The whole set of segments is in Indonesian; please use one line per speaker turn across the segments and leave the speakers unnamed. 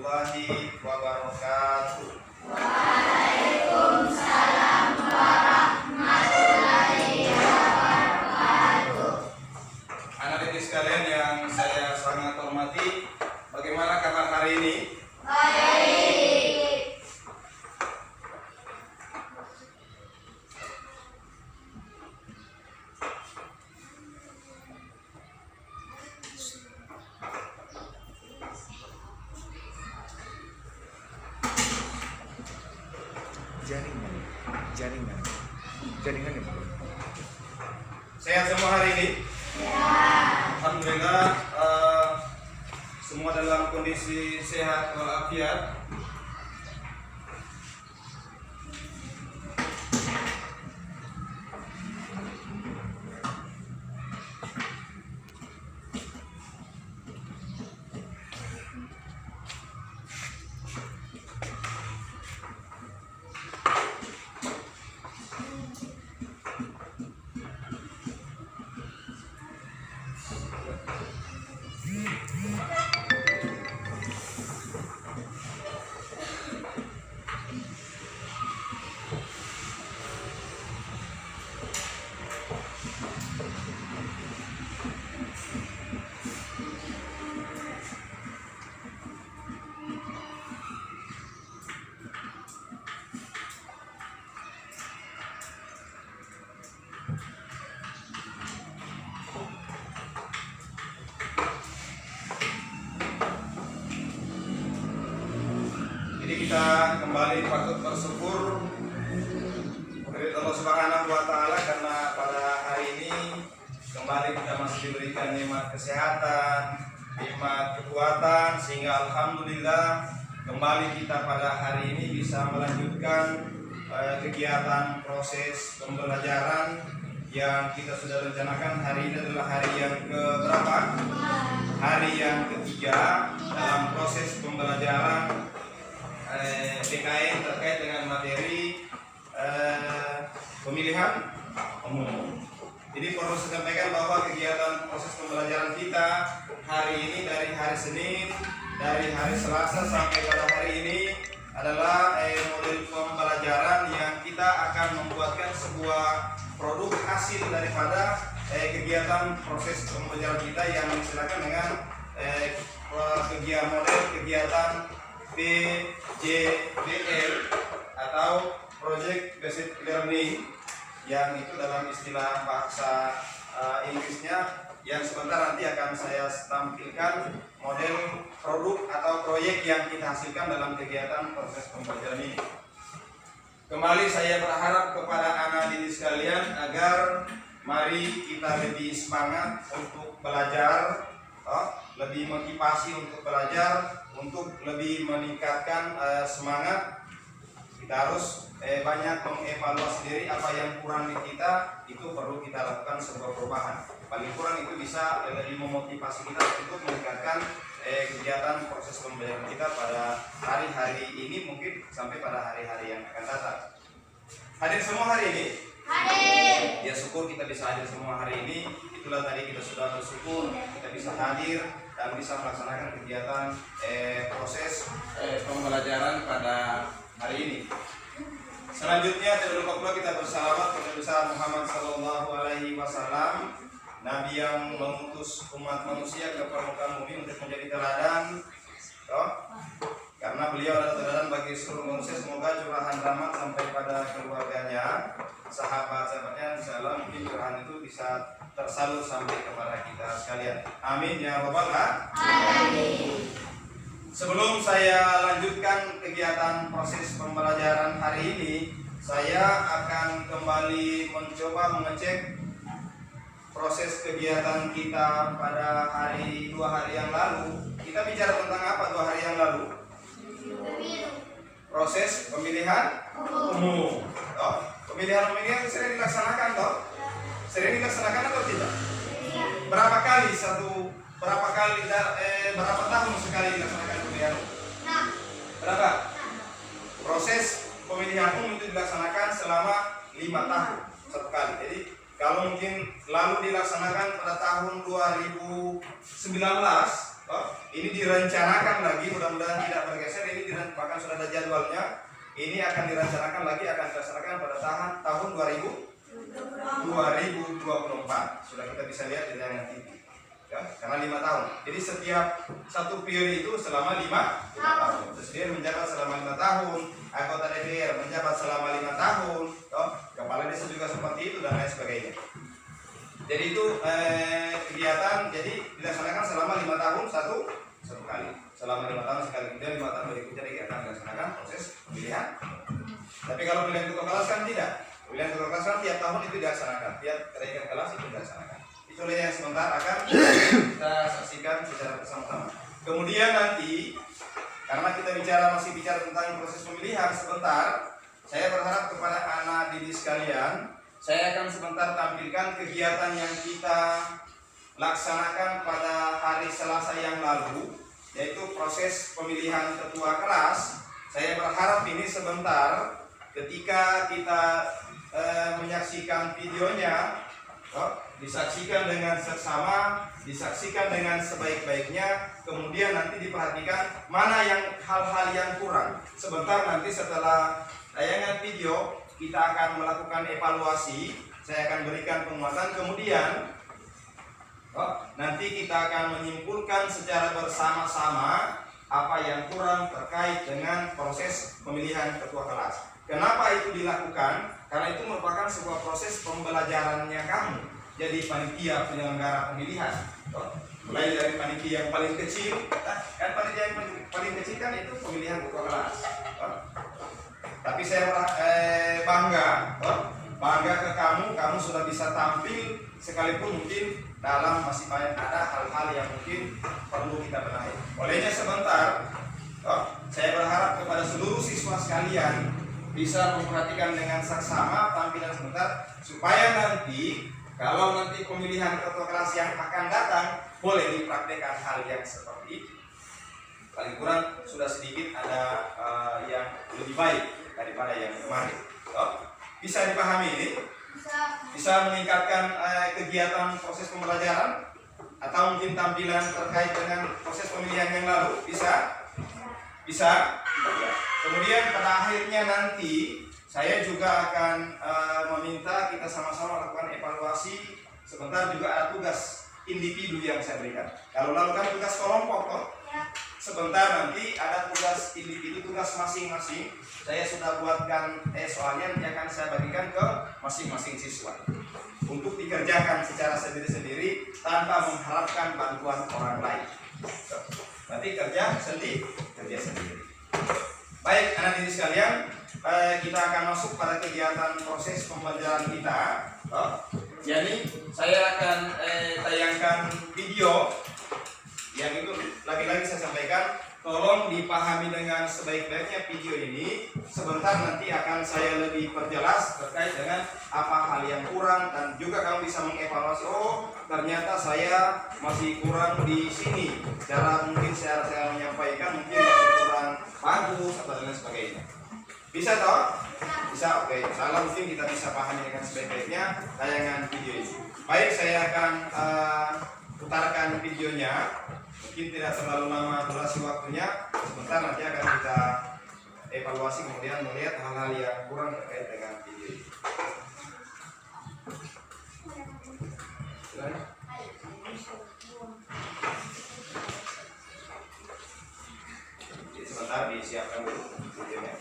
warahmatullahi wabarakatuh.
Waalaikumsalam warahmatullahi wabarakatuh.
Anak didik sekalian yang saya sangat hormati, bagaimana kabar hari ini?
Baik.
Jaringan ya, Pak?
Sehat semua hari ini?
Ya.
Alhamdulillah, semua dalam kondisi sehat walafiat. Jadi kita kembali patut bersyukur kepada Allah Subhanahu wa Ta'ala karena pada hari ini kembali kita masih diberikan nikmat kesehatan, nikmat kekuatan, sehingga alhamdulillah kembali kita pada hari ini bisa melanjutkan kegiatan proses pembelajaran yang kita sudah rencanakan. Hari ini adalah hari yang keberapa? Hari yang ketiga dalam proses pembelajaran PKN terkait dengan materi pemilihan umum. Jadi perlu saya sampaikan bahwa kegiatan proses pembelajaran kita hari ini dari hari Senin, dari hari Selasa sampai pada hari ini adalah model pembelajaran yang kita akan membuatkan sebuah produk hasil daripada kegiatan proses pembelajaran kita yang disediakan dengan kegiatan PJBL atau Project Based Learning, yang itu dalam istilah bahasa Inggrisnya, yang sebentar nanti akan saya tampilkan model produk atau proyek yang kita hasilkan dalam kegiatan proses pembelajaran ini. Kembali saya berharap kepada anak didik sekalian agar mari kita lebih semangat untuk belajar, lebih motivasi untuk belajar, untuk lebih meningkatkan semangat. Kita harus banyak mengevaluasi diri, apa yang kurang di kita itu perlu kita lakukan sebuah perubahan. Paling kurang itu bisa lebih memotivasi kita untuk meningkatkan kegiatan proses pembelajaran kita pada hari-hari ini, mungkin sampai pada hari-hari yang akan datang. Hadir semua hari ini?
Hadir.
Ya, syukur kita bisa hadir semua hari ini. Itulah tadi kita sudah bersyukur kita bisa hadir dan bisa melaksanakan kegiatan proses pembelajaran pada hari ini. Selanjutnya tidak lupa pula kita bersalawat kepada besar Muhammad Sallallahu Alaihi Wasallam, Nabi yang mengutus umat manusia ke permukaan bumi untuk menjadi teladan, karena beliau adalah teladan bagi seluruh manusia. Semoga curahan rahmat sampai pada keluarganya, sahabat-sahabatnya, insyaallah mungkin curahan itu bisa tersalur sampai kepada kita sekalian. Amin ya rabbal alamin. Sebelum saya lanjutkan kegiatan proses pembelajaran hari ini, saya akan kembali mencoba mengecek proses kegiatan kita pada dua hari yang lalu. Kita bicara tentang apa 2 hari yang lalu? Proses pemilihan umum. Pemilihan umum ini sering dilaksanakan toh? Sering dilaksanakan atau tidak? Berapa tahun sekali dilaksanakan pemilihan umum? Berapa? Proses pemilihan umum itu dilaksanakan selama 5 tahun satu kali. Jadi kalau mungkin lalu dilaksanakan pada tahun 2019, ini direncanakan lagi, mudah-mudahan tidak bergeser dan bahkan sudah ada jadwalnya. Ini akan dilaksanakan pada tahun 2024. Sudah kita bisa lihat di tayangan TV. Ya, karena 5 tahun. Jadi setiap satu periode itu selama 5 tahun. Presiden menjabat selama 5 tahun, anggota DPR menjabat selama 5 tahun, kepala desa juga seperti itu dan lain sebagainya. Jadi itu kegiatan jadi dilaksanakan selama 5 tahun satu kali. Selama 5 tahun sekali, kemudian 5 tahun berikutnya akan dilaksanakan proses pemilihan. Tapi kalau pemilihan ketua kelas kan tidak. Pemilihan ketua kelas kan tiap tahun itu dilaksanakan, tiap kenaikan kelas itu dilaksanakan. Itulah yang sebentar akan kita saksikan secara bersama-sama. Kemudian nanti, karena kita masih bicara tentang proses pemilihan, sebentar saya berharap kepada anak didik sekalian, saya akan sebentar tampilkan kegiatan yang kita laksanakan pada hari Selasa yang lalu, yaitu proses pemilihan ketua kelas. Saya berharap ini sebentar ketika kita menyaksikan videonya, disaksikan dengan seksama, disaksikan dengan sebaik-baiknya, kemudian nanti diperhatikan mana yang hal-hal yang kurang. Sebentar nanti setelah tayangan video kita akan melakukan evaluasi, saya akan berikan penguatan, kemudian nanti kita akan menyimpulkan secara bersama-sama apa yang kurang terkait dengan proses pemilihan ketua kelas. Kenapa itu dilakukan? Karena itu merupakan sebuah proses pembelajarannya kamu jadi panitia penyelenggara pemilihan. Mulai dari panitia yang paling kecil, kan panitia yang paling kecil kan itu pemilihan ketua kelas. Tapi saya bangga ke kamu sudah bisa tampil, sekalipun mungkin dalam masih banyak ada hal-hal yang mungkin perlu kita benahi. Olehnya sebentar, saya berharap kepada seluruh siswa sekalian bisa memperhatikan dengan saksama tampilan sebentar, supaya nanti kalau nanti pemilihan ketua kelas yang akan datang boleh dipraktekkan hal yang seperti itu. Paling kurang sudah sedikit ada yang lebih baik daripada yang kemarin. Bisa dipahami ini? Bisa meningkatkan kegiatan proses pembelajaran atau mungkin tampilan terkait dengan proses pemilihan yang lalu? Bisa? Kemudian pada akhirnya nanti saya juga akan meminta kita sama-sama lakukan evaluasi. Sebentar juga ada tugas individu yang saya berikan. Kalau lalu kan tugas kelompok, sebentar nanti ada tugas individu, tugas masing-masing. Saya sudah buatkan soalnya nanti akan saya bagikan ke masing-masing siswa untuk dikerjakan secara sendiri-sendiri tanpa mengharapkan bantuan orang lain. Nanti kerja sendiri. Baik, anak didik sekalian, kita akan masuk pada kegiatan proses pembelajaran kita. Jadi saya akan tayangkan video yang itu lagi-lagi saya sampaikan, tolong dipahami dengan sebaik-baiknya video ini. Sebentar nanti akan saya lebih perjelas terkait dengan apa hal yang kurang, dan juga kamu bisa mengevaluasi, oh ternyata saya masih kurang di sini, cara mungkin saya menyampaikan mungkin masih kurang bagus atau dan lain sebagainya. Bisa toh? Bisa, oke. Salah mungkin kita bisa pahami dengan sebaik-baiknya tayangan video ini. Baik, saya akan putarkan videonya. Mungkin tidak terlalu lama durasi waktunya. Sebentar nanti akan kita evaluasi, kemudian melihat hal-hal yang kurang terkait dengan video ini. Jadi sebentar disiapkan dulu videonya.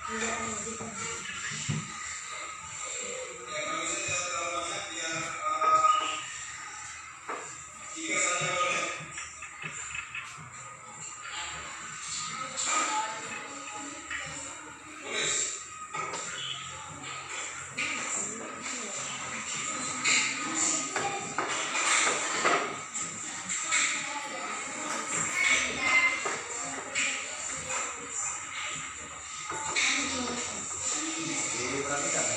kalau bisa tidak terlalu banyak biar tiga saja boleh. Tulis. Diperhatikan.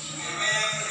Siapa yang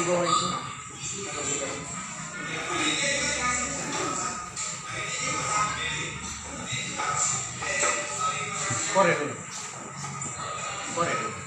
bawah itu. Korek dulu. Korek dulu.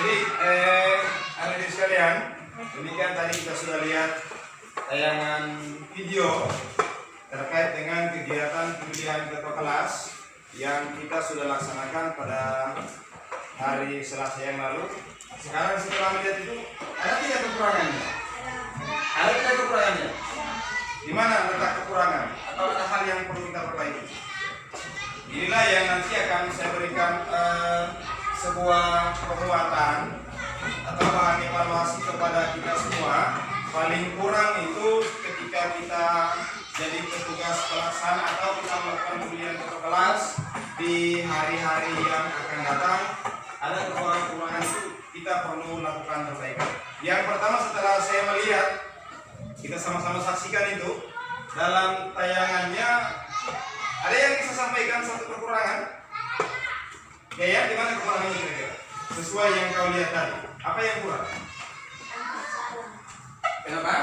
Jadi adik-adik sekalian, demikian tadi kita sudah lihat tayangan video terkait dengan kegiatan pemilihan ketua kelas yang kita sudah laksanakan pada hari Selasa yang lalu. Sekarang setelah melihat itu, ada tidak kekurangannya? Ada tidak kekurangannya? Di mana letak kekurangan? Atau ada hal yang perlu kita perbaiki? Inilah yang nanti akan saya berikan sebuah penguatan atau bahan evaluasi kepada kita semua. Paling kurang itu ketika kita jadi petugas pelaksana atau kita melakukan pemilihan ketua kelas di hari-hari yang akan datang, ada kekurangan itu kita perlu lakukan perbaikan. Yang pertama, setelah saya melihat, kita sama-sama saksikan itu dalam tayangannya, ada yang bisa sampaikan satu kekurangan? Ya, di mana kekurangannya kira-kira? Sesuai yang kau lihat tadi, apa yang kurang? Kenapa?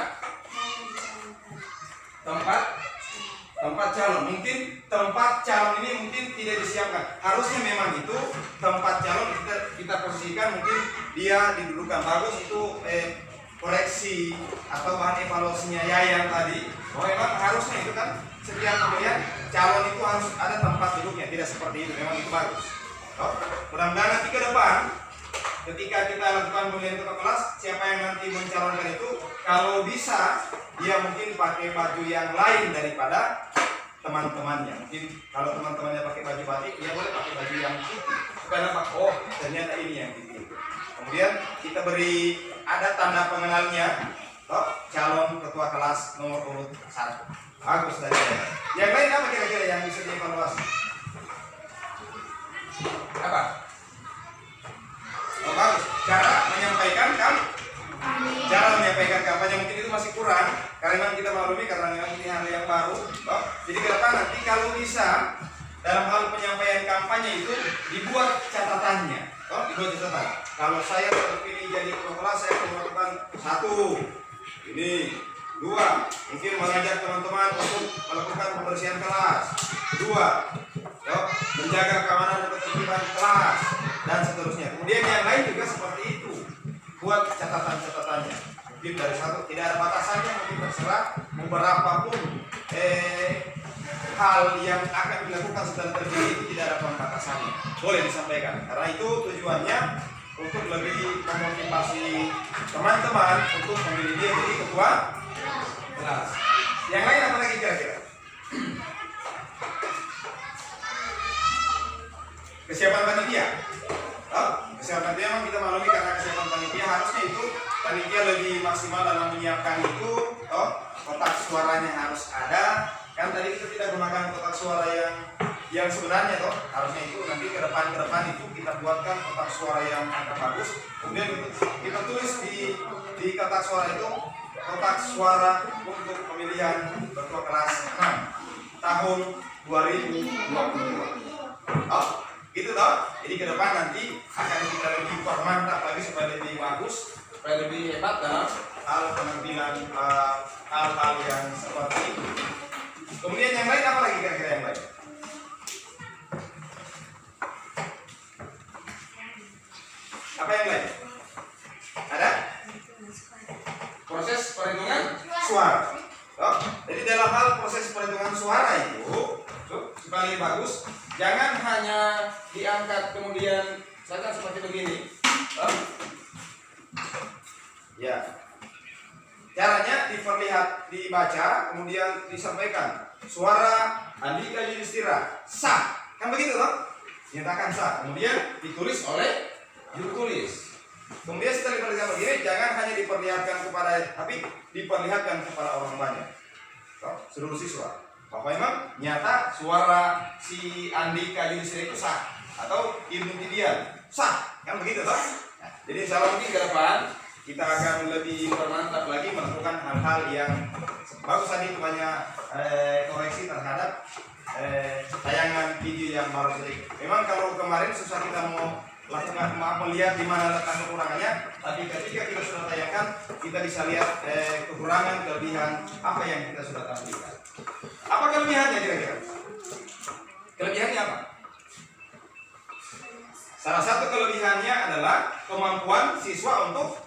Tempat calon. Mungkin tempat calon ini mungkin tidak disiapkan. Harusnya memang itu tempat calon kita posisikan, mungkin dia didudukan bagus itu koreksi atau bahan evaluasinya Yayang tadi. Oh, memang harusnya itu kan setiap pemilihan calon itu harus ada tempat duduknya, tidak seperti itu. Memang itu bagus. Oh, mudah-mudahan nanti ke depan ketika kita lakukan pemilihan ketua kelas, siapa yang nanti mencalonkan itu, kalau bisa dia mungkin pakai baju yang lain daripada teman-temannya. Mungkin kalau teman-temannya pakai baju batik, dia boleh pakai baju yang putih. Bukan apa? Oh, ternyata ini yang putih. Kemudian kita beri ada tanda pengenalnya, toh, calon ketua kelas nomor urut 1. Bagus dari saya. Yang lain apa kira-kira yang bisa dievaluasi? Apa? Oh, bagus. Cara menyampaikan kampanye mungkin itu masih kurang karena memang kita maklumi karena memang ini hal yang baru. Toh. Jadi ke depan nanti kalau bisa dalam hal penyampaian kampanye itu dibuat catatannya. Toh, dibuat catatan. Kalau saya terpilih jadi ketua kelas, saya akan melakukan 1 ini, 2 mungkin mengajak teman-teman untuk melakukan pembersihan kelas, 2 menjaga keamanan dan ketertiban kelas, dan seterusnya. Kemudian yang lain juga seperti itu, buat catatan-catatannya. Mungkin dari 1 tidak ada batasannya, mungkin terserah beberapa pun hal yang akan dilakukan setelah terpilih itu tidak ada batasannya, boleh disampaikan. Karena itu tujuannya untuk lebih memotivasi teman-teman untuk memilih dia jadi ketua kelas. Yang lain apa lagi kira-kira? Kesiapan panitia. Kesiapan panitia memang kita maklumi karena kesiapan panitia harusnya itu panitia lebih maksimal dalam menyiapkan itu. Kotak suaranya harus ada. Kan tadi kita tidak gunakan kotak suara yang sebenarnya toh. Harusnya itu nanti ke depan itu kita buatkan kotak suara yang agak bagus. Kemudian kita tulis di kotak suara itu kotak suara untuk pemilihan ketua kelas 6 tahun 2022. Gitu toh. Jadi ke depan nanti akan kita lebih permantap lagi supaya lebih bagus, supaya lebih hebat dalam hal penampilan hal-hal yang seperti itu. Kemudian yang lain apa lagi kira-kira yang lain? Apa yang lain? Ada? Proses perhitungan suara. Jadi dalam hal proses perhitungan suara itu supaya lebih bagus, jangan hanya diangkat kemudian misalkan seperti begini. Ya. Caranya dibaca kemudian disampaikan. Suara Andika Yudhistira sah. Kan begitu toh? Nyatakan sah. Kemudian ditulis oleh juru tulis. Kemudian setelah diperlihatkan begini, jangan hanya diperlihatkan kepada, tapi diperlihatkan kepada orang banyak. Seluruh siswa. Bahwa memang nyata suara si Andika Yudhistira itu sah atau Ibnu Tidian sah, kan begitu toh? Nah, jadi insya Allah mungkin ke depan kita akan lebih bermantap lagi melakukan hal-hal yang bagus. Tadi banyak koreksi terhadap tayangan video yang baru tadi. Memang kalau kemarin susah kita mau melihat di mana letak kekurangannya, tapi ketika kita sudah tayangkan kita bisa lihat kekurangan kelebihan apa yang kita sudah tampilkan. Apa kelebihannya kira-kira? Kelebihannya apa? Salah satu kelebihannya adalah kemampuan siswa untuk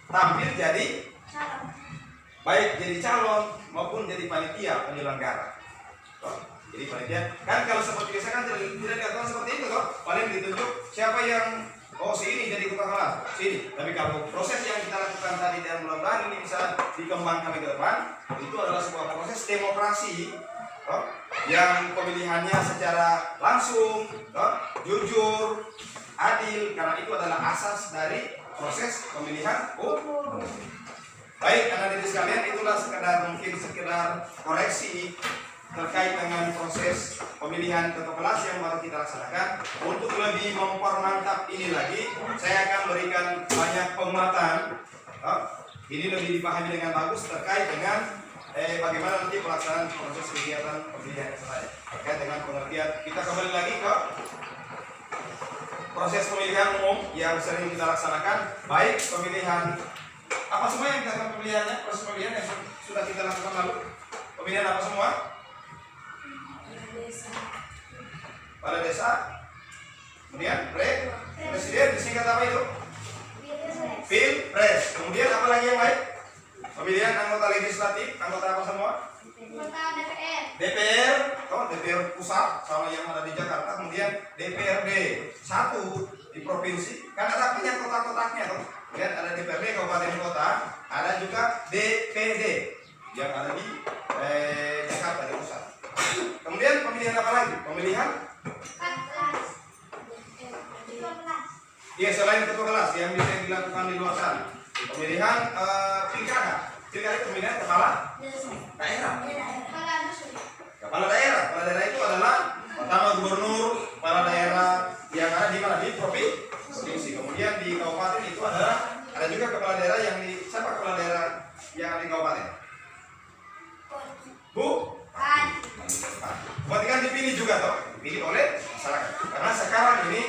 tampil jadi baik jadi calon maupun jadi panitia penyelenggara. Jadi panitia kan kalau seperti biasa kan tidak dikatakan seperti itu toh. Paling ditunjuk siapa yang si ini jadi ketua kelas, sini. Tapi kalau proses yang kita lakukan tadi dan mudah-mudahan ini bisa dikembangkan ke depan, itu adalah sebuah proses demokrasi yang pemilihannya secara langsung, jujur, adil, karena itu adalah asas dari proses pemilihan umum. Baik, anak-anak sekalian, itulah mungkin sekedar koreksi terkait dengan proses pemilihan ketua kelas yang baru kita laksanakan. Untuk lebih mempermantap ini lagi, saya akan berikan banyak penguatan. Ini lebih dipahami dengan bagus terkait dengan bagaimana nanti pelaksanaan proses kegiatan pemilihan saya terkait dengan pengertian. Kita kembali lagi ke proses pemilihan umum yang sering kita laksanakan, baik pemilihan apa semua yang kita lakukan pemilihannya, proses pemilihan yang sudah kita lakukan lalu. Pemilihan apa semua? Pada desa. Kemudian presiden disingkat apa itu? Pilpres. Kemudian apa lagi yang lain? Pemilihan anggota legislatif, anggota apa semua? DPR, DPR pusat sama yang ada di Jakarta, kemudian DPRD 1 di provinsi, kan ada banyak kotak-kotaknya tuh. Kemudian ada DPRD kabupaten kota, ada juga DPD yang ada di Jakarta di pusat. Kemudian pemilihan apa lagi? Pemilihan selain ketua kelas yang bisa dilakukan di luar sana. Pemilihan pilkada. Pilkada pemilihan kepala daerah. Kepala daerah itu adalah pertama gubernur, kepala daerah yang ada di mana, di provinsi. Kemudian di kabupaten itu ada juga kepala daerah yang di siapa kepala daerah yang ada di kabupaten? Berarti kan dipilih juga toh, dipilih oleh masyarakat. Karena sekarang ini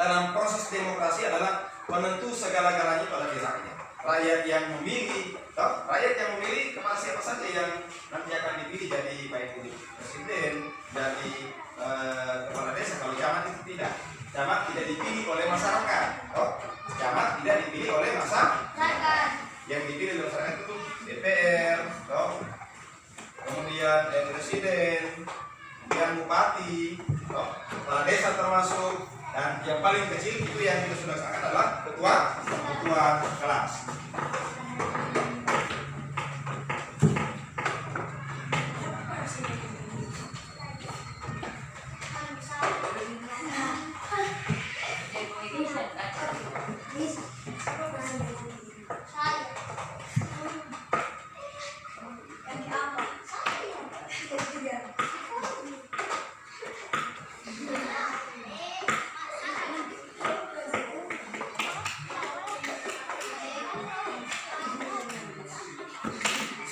dalam proses demokrasi adalah penentu segala-galanya pada rakyat. Rakyat yang memilih, rakyat yang memilih kepala siapa saja yang nanti akan dipilih jadi baik itu presiden, jadi kepala desa. Kalau camat itu tidak, camat tidak dipilih oleh masyarakat, camat tidak dipilih oleh masyarakat. Yang dipilih oleh masyarakat itu DPR, kemudian presiden, kemudian bupati, kepala desa termasuk. Dan yang paling kecil itu yang kita sudah laksanakan adalah ketua kelas.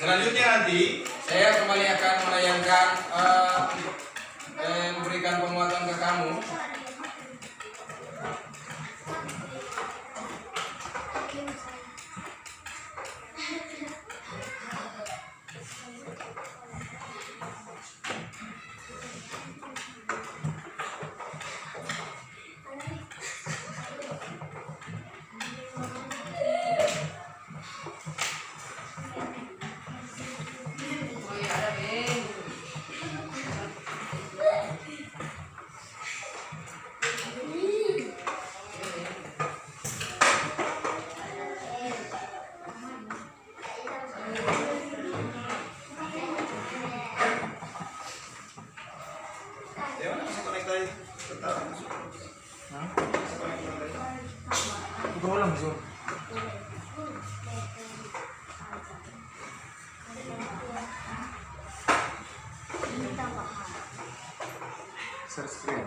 Selanjutnya nanti saya kembali akan melayangkan memberikan penguatan ke kamu. Share screen.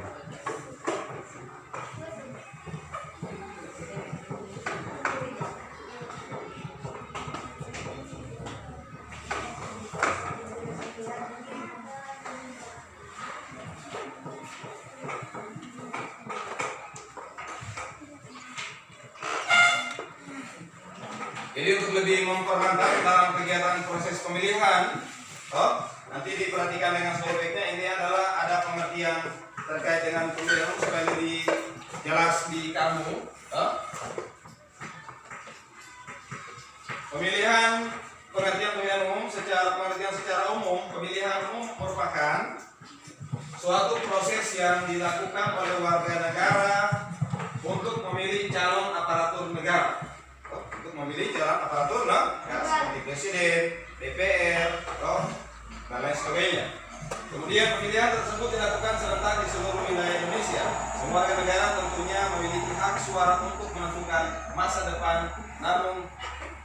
Jadi untuk lebih mempermantap dalam kegiatan proses pemilihan, nanti diperhatikan dengan sebaik-baiknya. Ini adalah ada pengertian terkait dengan pemilihan umum supaya lebih jelas di kamu. Pengertian pemilihan umum secara umum, pemilihan umum merupakan suatu proses yang dilakukan oleh warga negara untuk memilih calon aparatur negara. Seperti presiden, DPR, dan lain sebagainya. Kemudian pemilihan tersebut dilakukan serentak di seluruh wilayah Indonesia. Semua warga negara tentunya memiliki hak suara untuk menentukan masa depan, namun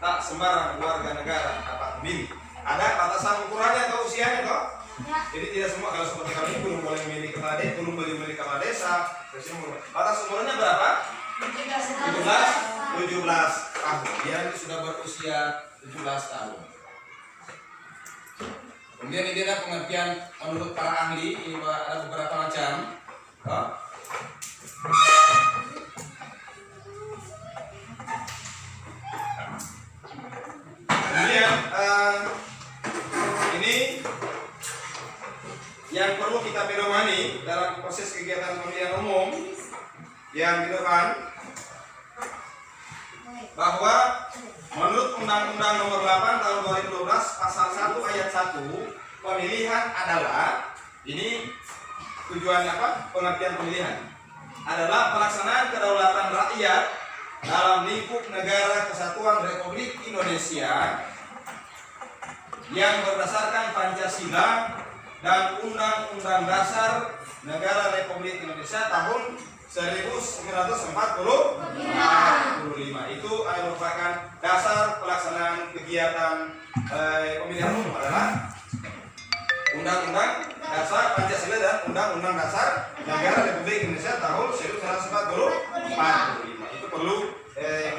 tak sembarang warga negara dapat memilih. Ada batasan ukurannya atau usianya toh?
Ya.
Jadi tidak semua, kalau seperti kami belum boleh memilih kepala desa, belum boleh memilih kepala desa. Batas umurnya berapa? 17 tahun. Dia ini sudah berusia 17 tahun. Kemudian ini ada pengertian menurut para ahli, ini ada beberapa macam. Kemudian ini yang perlu kita pedomani dalam proses kegiatan pemilihan umum yang di depan, bahwa menurut Undang-Undang Nomor 8 Tahun 2012 Pasal 1 Ayat 1, pemilihan adalah, ini tujuannya apa? Pengertian pemilihan adalah pelaksanaan kedaulatan rakyat dalam lingkup negara kesatuan Republik Indonesia yang berdasarkan Pancasila dan Undang-Undang Dasar Negara Republik Indonesia tahun 1945. Itu merupakan dasar pelaksanaan kegiatan pemilihan umum adalah Undang-Undang Dasar Pancasila dan Undang-Undang Dasar Negara Republik Indonesia tahun 1945. Itu perlu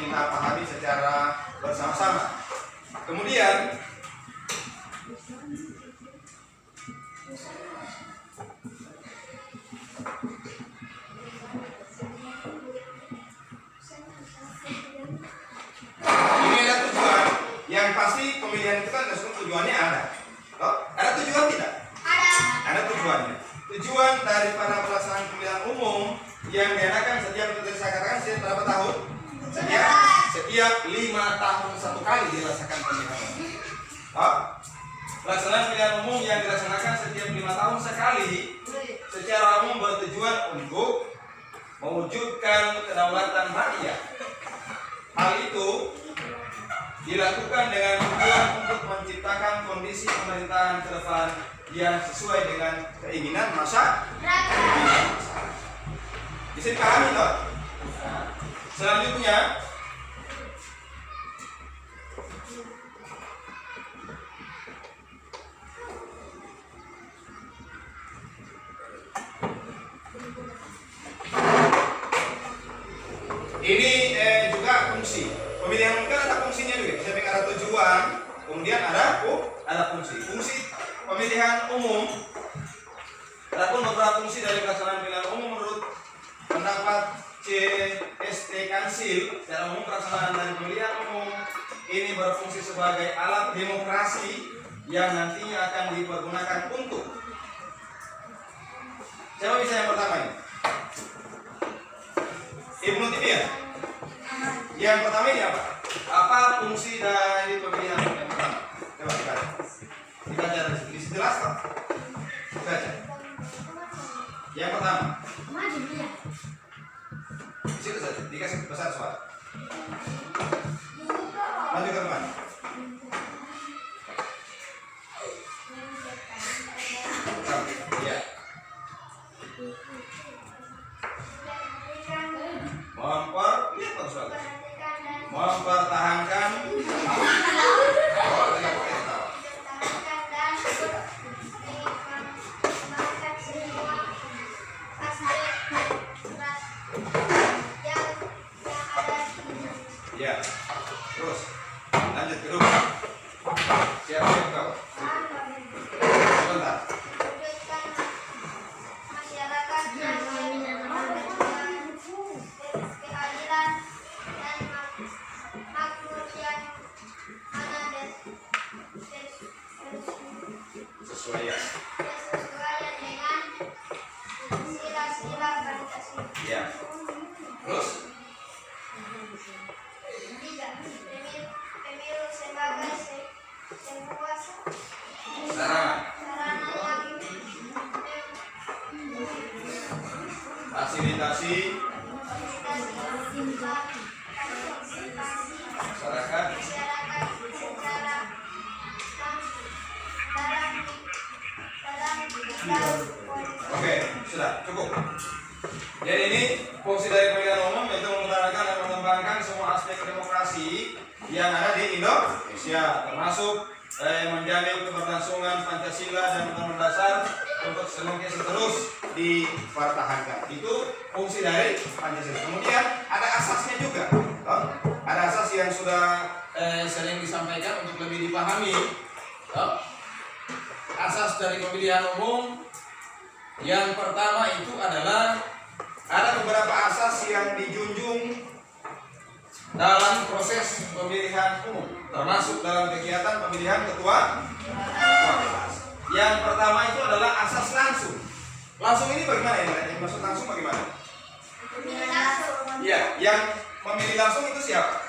kita pahami secara bersama-sama. Kemudian ini ada tujuan. Yang pasti pemilihan itu kan tujuannya ada. Ada tujuan tidak? Ada tujuannya. Tujuan daripada pelaksanaan pemilihan umum yang diadakan setiap, seperti saya katakan, setiap berapa tahun? Setiap 5 tahun satu kali dilaksanakan pemilihan umum. Pelaksanaan pemilihan umum yang dilaksanakan setiap 5 tahun sekali secara umum bertujuan untuk mewujudkan kedaulatan rakyat. Hal itu dilakukan dengan tujuan untuk menciptakan kondisi pemerintahan ke depan yang sesuai dengan keinginan masyarakat. Bisa dipahami toh? Selanjutnya ini juga fungsi. Pemilihan umum kan ada fungsinya juga. Saya ada tujuan, kemudian ada fungsi. Fungsi pemilihan umum. Adapun beberapa fungsi dari pelaksanaan pemilihan umum menurut pendapat CST Kansil, secara umum pelaksanaan dari pemilihan umum ini berfungsi sebagai alat demokrasi yang nantinya akan dipergunakan untuk. Siapa bisa yang pertama ini? Ibnu Taimiyah. Yang pertama ini apa? Apa fungsi dari pemilihan yang pertama? Coba dibaca. Dibaca di situ jelas kok. Baca. Yang pertama. Di situ saja. Dikasih besar suara. Maju ke depan. Ya. Mempertahankan ya. Terus lanjut ke rumah. Siapa yang tahu? Sebentar. Sesuai ya.
Pemilu sebagai sebuah
sarana
sarana yang
fasilitasi masyarakat
masyarakat secara dalam
Oke, sudah cukup. Jadi ini fungsi dari pemilihan umum yaitu mengutarakan dan mengembangkan semua aspek demokrasi yang ada di Indonesia, termasuk menjamin keberlangsungan Pancasila dan Undang-Undang Dasar untuk semakin terus dipertahankan. Itu fungsi dari Pancasila. Kemudian ada asasnya juga. Toh? Ada asas yang sudah sering disampaikan untuk lebih dipahami. Toh? Asas dari pemilihan umum yang pertama itu adalah ada beberapa asas yang dijunjung dalam proses pemilihan umum, termasuk dalam kegiatan pemilihan ketua kelas. Yang pertama itu adalah asas langsung. Langsung ini bagaimana ya? Yang maksud langsung bagaimana? Iya, yang memilih langsung itu siapa?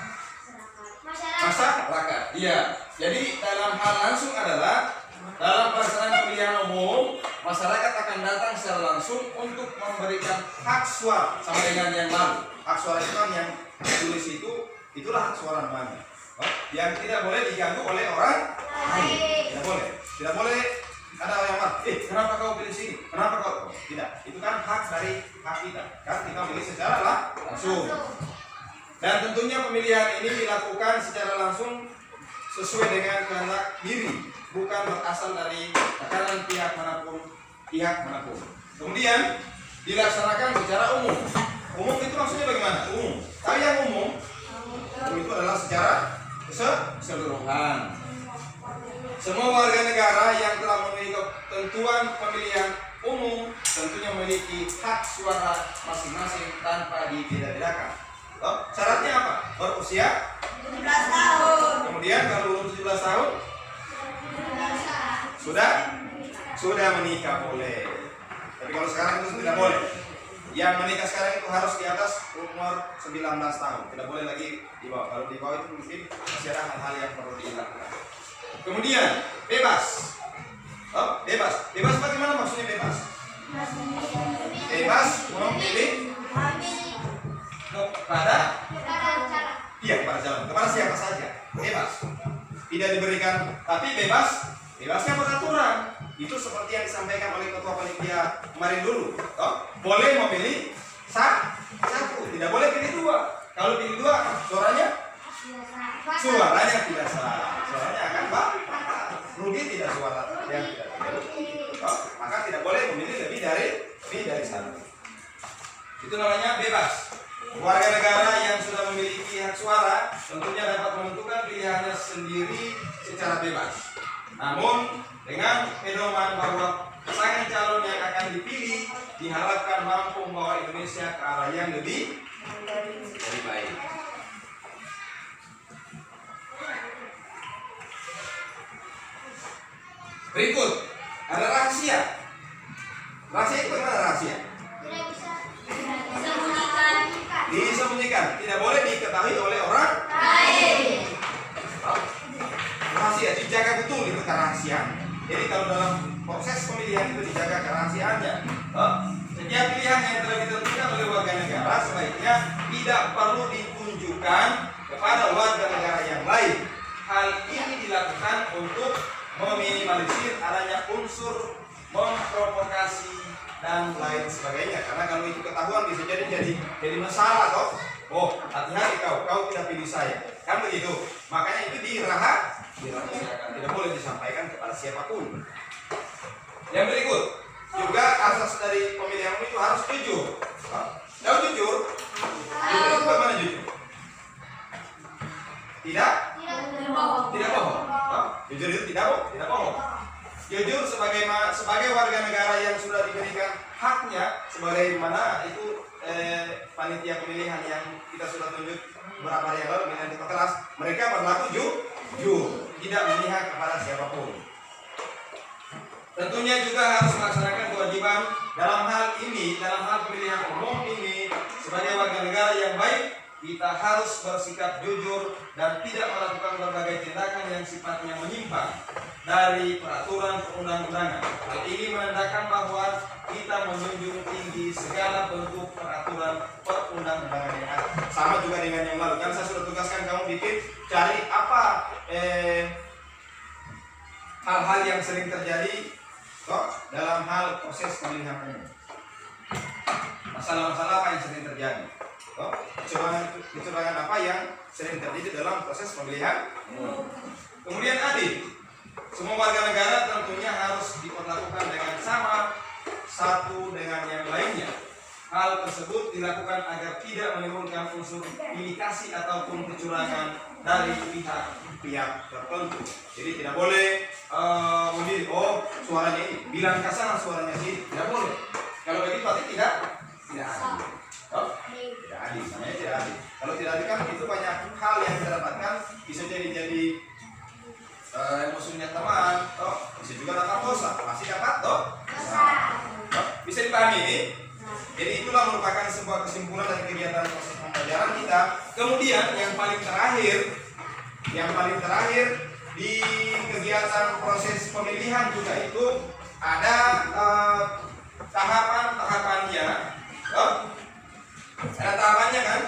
Masyarakat. Iya. Jadi dalam hal langsung adalah dalam pelaksanaan pemilihan umum, masyarakat akan datang secara langsung untuk memberikan hak suara sama dengan yang lalu. Hak suara itu kan yang ditulis itulah hak suara namanya. Yang tidak boleh diganggu oleh orang lain. Tidak boleh ada orang yang marah. Kenapa kau pilih sini? Kenapa kau? Tidak. Itu kan hak dari hak kita. Kan kita pilih secara langsung. Dan tentunya pemilihan ini dilakukan secara langsung sesuai dengan kehendak diri, bukan berasal dari tekanan pihak manapun. Kemudian dilaksanakan secara umum. Umum itu maksudnya bagaimana? Umum. Tapi yang umum itu adalah secara keseluruhan. Semua warga negara yang telah memiliki ketentuan pemilihan umum tentunya memiliki hak suara masing-masing tanpa dibeda-bedakan. Syaratnya apa? Berusia
17 tahun.
Kemudian kalau belum 17 tahun sudah menikah boleh. Tapi kalau sekarang itu tidak boleh. Yang menikah sekarang itu harus di atas umur 19 tahun. Tidak boleh lagi di bawah. Kalau di bawah itu mungkin masih ada hal-hal yang perlu dilakukan. Kemudian bebas. Bebas. Bebas bagaimana maksudnya bebas? Bebas memilih kepada calon, kepada siapa saja, bebas, tidak diberikan, tapi bebasnya beraturan. Itu seperti yang disampaikan oleh ketua panitia kemarin dulu. Boleh memilih satu, tidak boleh pilih dua. Kalau pilih dua, suaranya tidak sah, suaranya akan rugi, tidak suara yang tidak pilih. Maka tidak boleh memilih lebih dari satu. Itu namanya bebas. Warga negara yang sudah memiliki hak suara tentunya dapat menentukan pilihannya sendiri secara bebas. Namun dengan pedoman bahwa pasangan calon yang akan dipilih diharapkan mampu membawa Indonesia ke arah yang lebih baik. Berikut ada rahasia. Rahasia itu bagaimana rahasia? Disembunyikan, tidak boleh diketahui oleh orang lain. Rahasia dijaga betul itu kerahasiaan. Jadi kalau dalam proses pemilihan itu dijaga kerahasiaannya. Setiap pilihan yang telah ditentukan oleh warga negara sebaiknya tidak perlu ditunjukkan kepada warga negara yang lain. Hal ini dilakukan untuk meminimalisir adanya unsur memprovokasi dan lain sebagainya. Karena kalau itu ketahuan bisa jadi masalah toh. Oh, hati-hati kau tidak pilih saya. Kan begitu. Makanya itu dirahasiakan, tidak boleh disampaikan kepada siapapun. Yang berikut, juga asas dari pemilihan umum itu harus jujur. Tahu jujur? Jujur itu bagaimana jujur? Tidak bohong. Jujur itu tidak bohong. Jujur sebagai warga negara yang sudah diberikan haknya, sebagaimana itu panitia pemilihan yang kita sudah tunjuk beberapa hari yang lalu pemilihan ketua kelas, mereka berlaku jujur, tidak memihak kepada siapapun. Tentunya juga harus melaksanakan kewajiban dalam hal pemilihan umum ini sebagai warga negara yang baik, kita harus bersikap jujur dan tidak melakukan berbagai tindakan yang sifatnya menyimpang dari peraturan perundang-undangan. Hal ini menandakan bahwa kita menjunjung tinggi segala bentuk peraturan perundang-undangan yang ada. Sama juga dengan yang lalu, kan saya sudah tugaskan kamu bikin cari apa hal-hal yang sering terjadi dalam hal proses pemilihan umum. Masalah-masalah apa yang sering terjadi? Kecurangan apa yang sering terjadi dalam proses pemilihan umum. Kemudian adil. Semua warga negara tentunya harus diperlakukan dengan sama satu dengan yang lainnya. Hal tersebut dilakukan agar tidak menimbulkan unsur pilihkasih ataupun kecurangan dari pihak tertentu. Jadi tidak boleh memilih, suaranya ini, bilang kasar suaranya sih, tidak boleh. Kalau begitu berarti tidak adil. Tidak adil, namanya tidak adil. Kalau tidak adil kan itu banyak hal yang kita dapatkan, bisa jadi musuhnya teman, bisa juga dapat dosa, pasti dapat dosa. Bisa dipahami ini? Jadi itulah merupakan sebuah kesimpulan dari kegiatan proses pembelajaran kita. Kemudian yang paling terakhir di kegiatan proses pemilihan juga itu ada tahapan-tahapannya. Ada tahapannya kan?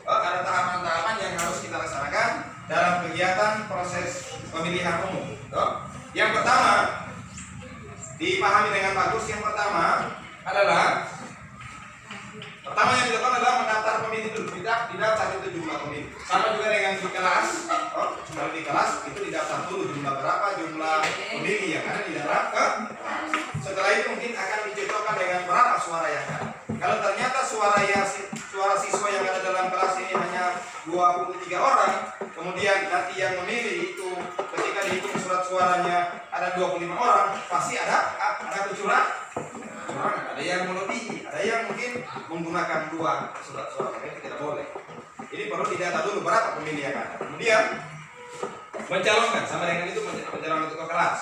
Ada tahapan-tahapan yang harus kita laksanakan dalam kegiatan proses pemilihan umum. Yang pertama dipahami dengan bagus. Yang pertama yang dilakukan adalah mendaftar pemilih dulu. Didaftar itu jumlah pemilih. Sama juga dengan di kelas. Kalau di kelas itu didaftar dulu jumlah berapa jumlah pemilih yang ada di dalam kelas. Setelah itu mungkin akan dicocokkan dengan berapa suara yang ada. Kalau ternyata suara siswa yang ada dalam kelas ini hanya 23 orang, kemudian nanti yang memilih itu ketika dihitung surat suaranya ada 25 orang, pasti ada kecurangan. Ada yang melebihi, ada yang mungkin menggunakan 2 surat suara, itu tidak boleh. Ini perlu didata dulu berapa pemilih yang ada. Kemudian mencalonkan, sama dengan itu mencalonkan untuk ke kelas.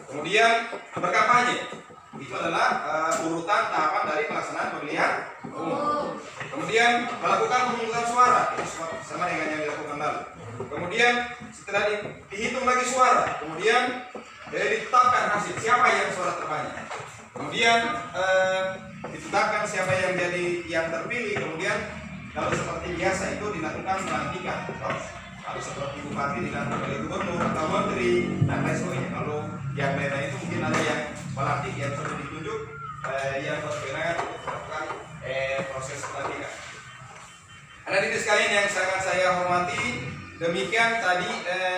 Kemudian berkampanye. Itu adalah urutan tahapan dari pelaksanaan pemilihan umum. Kemudian melakukan pemungutan suara, itu sama dengan yang dilakukan lalu. Kemudian setelah dihitung lagi suara, kemudian ditetapkan hasil siapa yang suara terbanyak. Kemudian ditetapkan siapa yang jadi yang terpilih. Kemudian kalau seperti biasa itu dilakukan pelantikan. Kalau seperti bupati dilantik oleh gubernur atau menteri dan lain sebagainya. Kalau yang lain itu mungkin ada yang pelantik yang sudah ditunjuk yang berkewenangan untuk melakukan proses pelantikan. Anak-anak sekalian yang sangat saya hormati, demikian tadi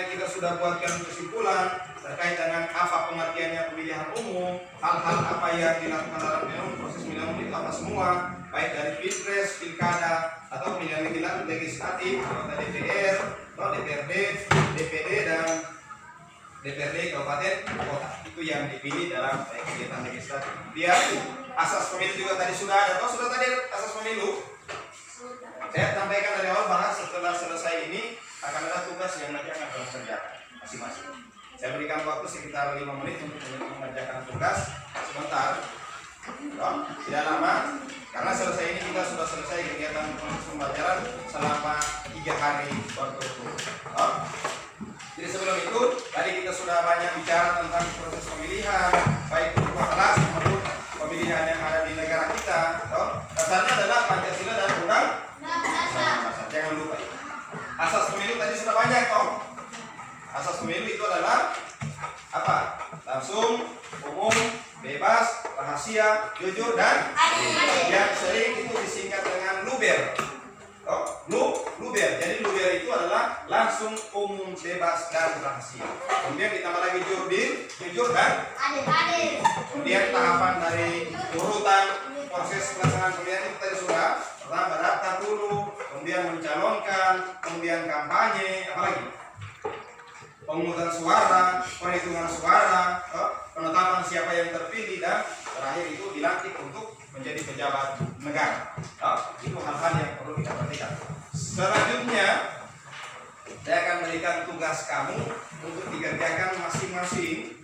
kita sudah buatkan kesimpulan terkait dengan apa pengertiannya pemilihan umum, hal-hal apa yang dilakukan dalam proses pemilihan umum itu apa semua, baik dari pilpres, pilkada, atau pemilihan legislatif, anggota DPR, DPRD, DPD dan DPRD kabupaten kota. Itu yang dipilih dalam kegiatan legislatif. Kemudian asas pemilu juga tadi sudah ada. Sudah tadi asas pemilu. Saya sampaikan dari awal bahwa setelah selesai ini akan ada tugas yang nanti akan kita kerjakan masing-masing. Saya berikan waktu sekitar 5 menit untuk mengerjakan tugas sebentar. Tidak lama, karena selesai ini kita sudah selesai kegiatan pembelajaran selama 3 hari berturut-turut. Jadi sebelum itu, tadi kita sudah banyak bicara tentang proses pemilihan, baik itu kelas maupun pemilihan yang ada di negara kita. Dasarnya adalah Pancasila dan Undang-Undang. Jangan lupa. Asas pemilu tadi sudah banyak, Asas pemilu itu adalah apa? Langsung, umum, bebas, rahasia, jujur, dan adil. Yang sering itu disingkat dengan luber. Luber. Jadi luber itu adalah langsung, umum, bebas, dan rahasia. Kemudian ditambah lagi jujur, dan adil. Kemudian tahapan dari urutan proses pelaksanaan pemilihan itu tadi sudah. Pertama daftar dulu, kemudian mencalonkan, kemudian kampanye, apalagi? Pemungutan suara, perhitungan suara, penetapan siapa yang terpilih, dan terakhir itu dilantik untuk menjadi pejabat negara. Itu hal-hal yang perlu kita perhatikan. Selanjutnya, saya akan berikan tugas kamu untuk dikerjakan masing-masing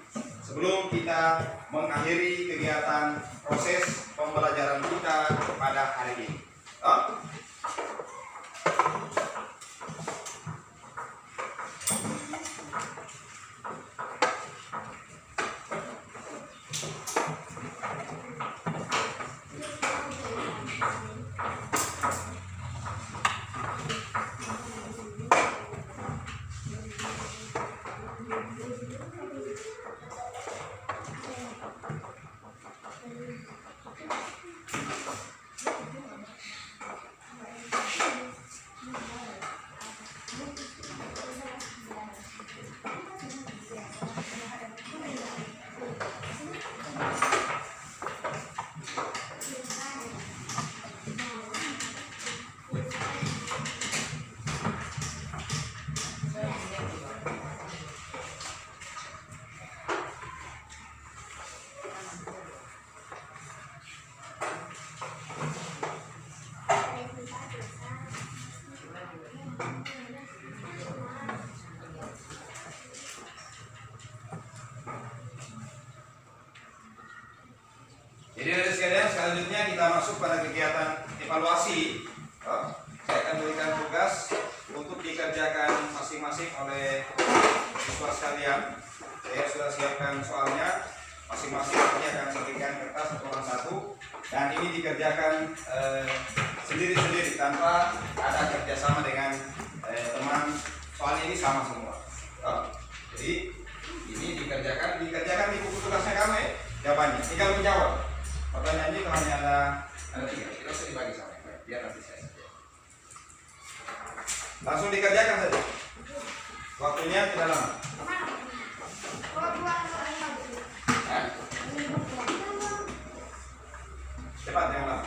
sebelum kita mengakhiri kegiatan proses pembelajaran kita pada hari ini. kita masuk pada kegiatan evaluasi, saya akan berikan tugas untuk dikerjakan masing-masing oleh siswa sekalian. Saya sudah siapkan soalnya, masing-masing nanti akan berikan kertas satu orang satu, dan ini dikerjakan sendiri-sendiri tanpa ada kerjasama dengan teman. Soalnya ini sama semua. Jadi ini dikerjakan di buku tugasnya kamu ya, jawabannya. Tinggal menjawab. Pertanyaannya itu hanya ada 3. Tidak usah dibagi sama yang lain. Biar nanti saya saja. Langsung dikerjakan saja. Waktunya tidak lama. Cepat, jangan lama.